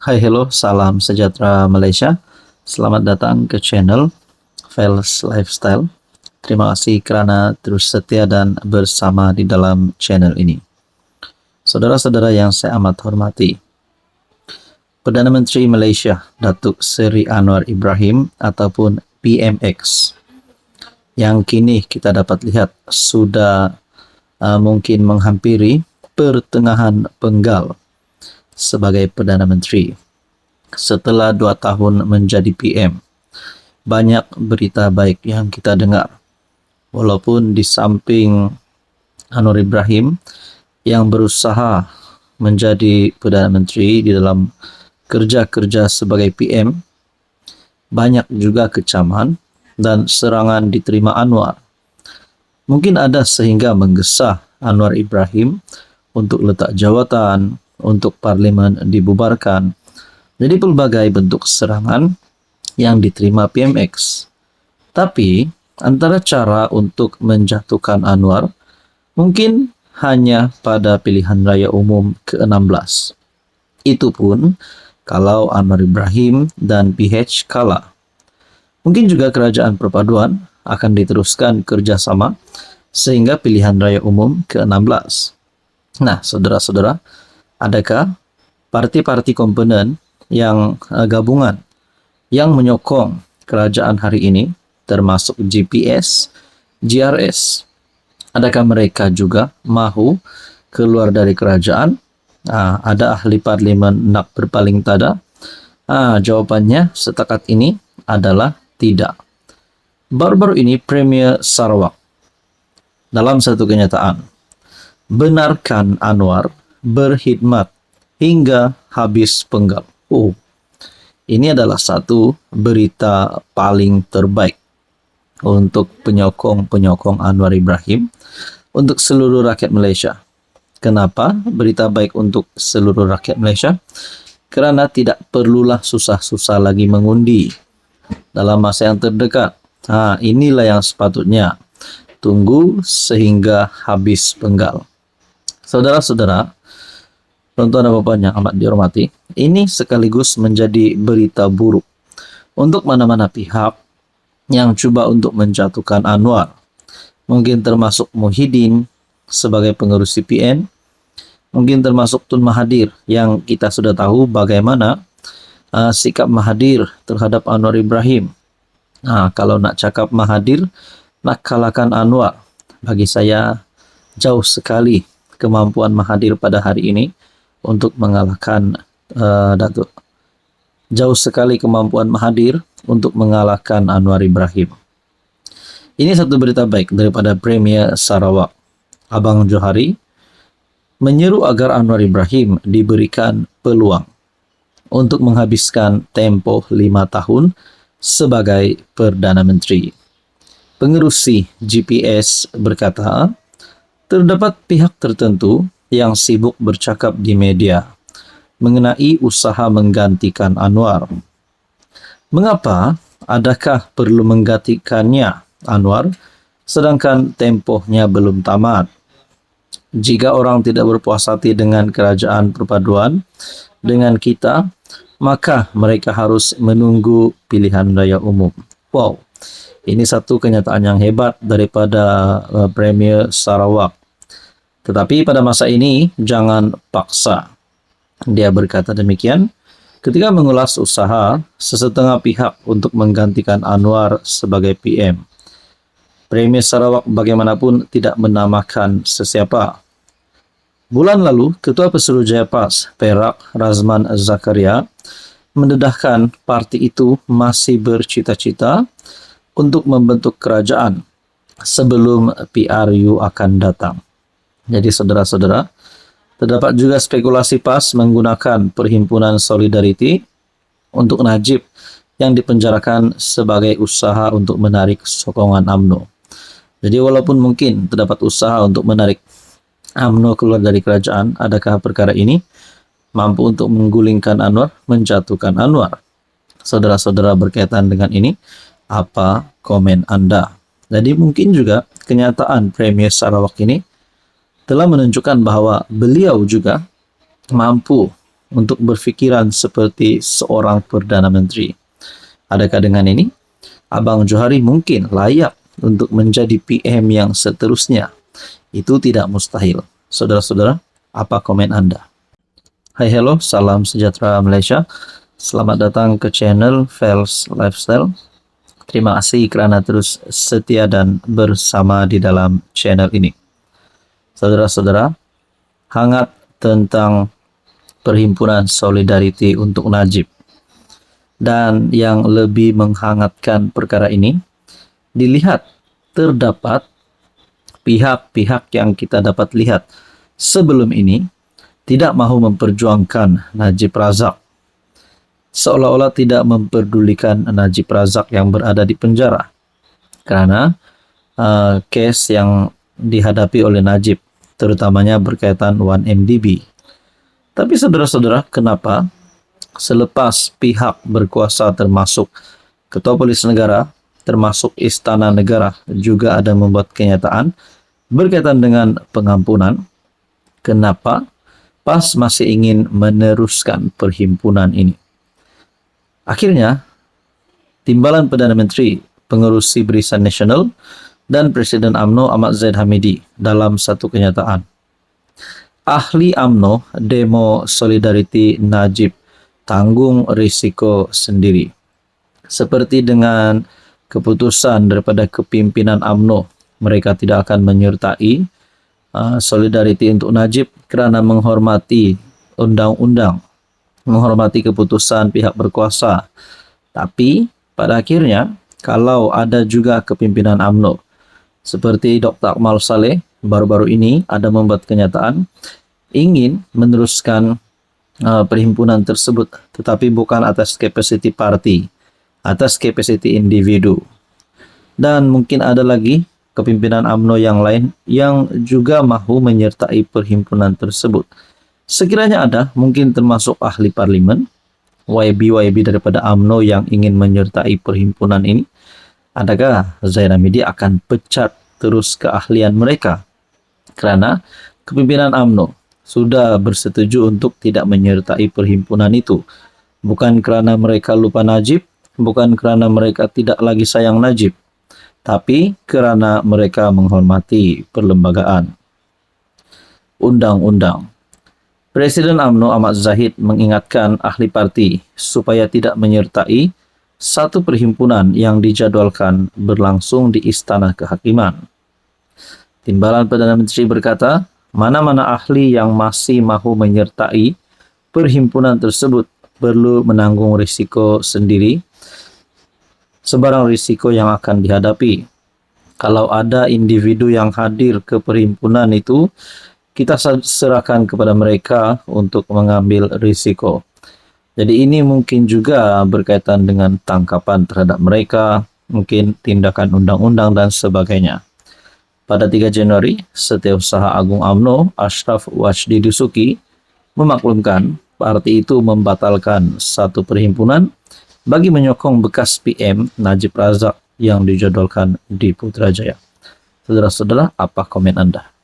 Hai, hello, salam sejahtera Malaysia. Selamat datang ke channel Fels Lifestyle. Terima kasih kerana terus setia dan bersama di dalam channel ini. Saudara-saudara yang saya amat hormati, Perdana Menteri Malaysia Datuk Seri Anwar Ibrahim ataupun PMX yang kini kita dapat lihat sudah mungkin menghampiri pertengahan penggal sebagai Perdana Menteri. Setelah 2 tahun menjadi PM, banyak berita baik yang kita dengar. Walaupun di samping Anwar Ibrahim yang berusaha menjadi Perdana Menteri di dalam kerja-kerja sebagai PM, banyak juga kecaman dan serangan diterima Anwar. Mungkin ada sehingga menggesa Anwar Ibrahim untuk letak jawatan, untuk parlimen dibubarkan. Jadi pelbagai bentuk serangan yang diterima PMX. Tapi antara cara untuk menjatuhkan Anwar mungkin hanya pada pilihan raya umum ke-16. Itu pun kalau Anwar Ibrahim dan PH kalah. Mungkin juga kerajaan perpaduan akan diteruskan kerjasama sehingga pilihan raya umum ke-16. Nah, saudara-saudara, adakah parti-parti komponen yang gabungan yang menyokong kerajaan hari ini, termasuk GPS, GRS, adakah mereka juga mahu keluar dari kerajaan? Ada ahli parlimen nak berpaling tada? Jawapannya setakat ini adalah tidak. Baru-baru ini Premier Sarawak dalam satu kenyataan benarkan Anwar berkhidmat hingga habis penggal. Ini adalah satu berita paling terbaik untuk penyokong-penyokong Anwar Ibrahim untuk seluruh rakyat Malaysia. Kenapa berita baik untuk seluruh rakyat Malaysia? Kerana tidak perlulah susah-susah lagi mengundi dalam masa yang terdekat. Inilah yang sepatutnya tunggu sehingga habis penggal. Saudara-saudara, tuan-tuan dan puan yang amat dihormati, ini sekaligus menjadi berita buruk untuk mana-mana pihak yang cuba untuk menjatuhkan Anwar. Mungkin termasuk Muhyiddin sebagai pengurus CPN, mungkin termasuk Tun Mahathir yang kita sudah tahu bagaimana sikap Mahathir terhadap Anwar Ibrahim. Kalau nak cakap Mahathir nak kalahkan Anwar, bagi saya jauh sekali kemampuan Mahathir pada hari ini untuk mengalahkan Datuk. Jauh sekali kemampuan Mahathir untuk mengalahkan Anwar Ibrahim. Ini satu berita baik daripada Premier Sarawak, Abang Johari, menyeru agar Anwar Ibrahim diberikan peluang untuk menghabiskan tempoh 5 tahun sebagai Perdana Menteri. Pengerusi GPS berkata, terdapat pihak tertentu yang sibuk bercakap di media mengenai usaha menggantikan Anwar. Mengapa? Adakah perlu menggantikannya Anwar sedangkan tempohnya belum tamat? Jika orang tidak berpuas hati dengan kerajaan perpaduan, dengan kita, maka mereka harus menunggu pilihan raya umum. Ini satu kenyataan yang hebat daripada Premier Sarawak. Tetapi pada masa ini, jangan paksa. Dia berkata demikian ketika mengulas usaha sesetengah pihak untuk menggantikan Anwar sebagai PM. Premier Sarawak bagaimanapun tidak menamakan sesiapa. Bulan lalu, Ketua Pesuruhjaya PAS, Perak, Razman Zakaria, mendedahkan parti itu masih bercita-cita untuk membentuk kerajaan sebelum PRU akan datang. Jadi saudara-saudara, terdapat juga spekulasi PAS menggunakan Perhimpunan Solidariti untuk Najib yang dipenjarakan sebagai usaha untuk menarik sokongan UMNO. Jadi walaupun mungkin terdapat usaha untuk menarik UMNO keluar dari kerajaan, adakah perkara ini mampu untuk menggulingkan Anwar, menjatuhkan Anwar? Saudara-saudara berkaitan dengan ini, apa komen Anda? Jadi mungkin juga kenyataan Premier Sarawak ini telah menunjukkan bahawa beliau juga mampu untuk berfikiran seperti seorang Perdana Menteri. Adakah dengan ini, Abang Johari mungkin layak untuk menjadi PM yang seterusnya? Itu tidak mustahil. Saudara-saudara, apa komen Anda? Hai, hello, salam sejahtera Malaysia. Selamat datang ke channel Fels Lifestyle. Terima kasih kerana terus setia dan bersama di dalam channel ini. Saudara-saudara, hangat tentang Perhimpunan Solidariti untuk Najib. Dan yang lebih menghangatkan perkara ini, dilihat terdapat pihak-pihak yang kita dapat lihat sebelum ini tidak mahu memperjuangkan Najib Razak. Seolah-olah tidak memperdulikan Najib Razak yang berada di penjara kerana kes yang dihadapi oleh Najib, terutamanya berkaitan 1MDB. Tapi saudara-saudara, kenapa selepas pihak berkuasa termasuk Ketua Polis Negara, termasuk Istana Negara juga ada membuat kenyataan berkaitan dengan pengampunan, kenapa PAS masih ingin meneruskan perhimpunan ini? Akhirnya, Timbalan Perdana Menteri, Pengerusi Barisan Nasional dan Presiden UMNO Ahmad Zahid Hamidi dalam satu kenyataan, ahli UMNO demo Solidariti Najib tanggung risiko sendiri. Seperti dengan keputusan daripada kepimpinan UMNO, mereka tidak akan menyertai Solidariti untuk Najib kerana menghormati undang-undang, menghormati keputusan pihak berkuasa. Tapi pada akhirnya, kalau ada juga kepimpinan UMNO seperti Dr. Akmal Saleh baru-baru ini ada membuat kenyataan ingin meneruskan perhimpunan tersebut, tetapi bukan atas kapasiti parti, atas kapasiti individu. Dan mungkin ada lagi kepimpinan UMNO yang lain yang juga mahu menyertai perhimpunan tersebut. Sekiranya ada, mungkin termasuk ahli parlimen, YB daripada UMNO yang ingin menyertai perhimpunan ini, adakah Zahid Hamidi akan pecat terus keahlian mereka? Kerana kepimpinan UMNO sudah bersetuju untuk tidak menyertai perhimpunan itu. Bukan kerana mereka lupa Najib, bukan kerana mereka tidak lagi sayang Najib, tapi kerana mereka menghormati perlembagaan undang-undang. Presiden UMNO Ahmad Zahid mengingatkan ahli parti supaya tidak menyertai satu perhimpunan yang dijadualkan berlangsung di Istana Kehakiman. Timbalan Perdana Menteri berkata, mana-mana ahli yang masih mahu menyertai perhimpunan tersebut perlu menanggung risiko sendiri, sebarang risiko yang akan dihadapi. Kalau ada individu yang hadir ke perhimpunan itu, kita serahkan kepada mereka untuk mengambil risiko. Jadi ini mungkin juga berkaitan dengan tangkapan terhadap mereka, mungkin tindakan undang-undang dan sebagainya. Pada 3 Januari, Setiausaha Agung UMNO Ashraf Wajdi Dusuki memaklumkan parti itu membatalkan satu perhimpunan bagi menyokong bekas PM Najib Razak yang dijadualkan di Putrajaya. Saudara-saudara, apa komen Anda?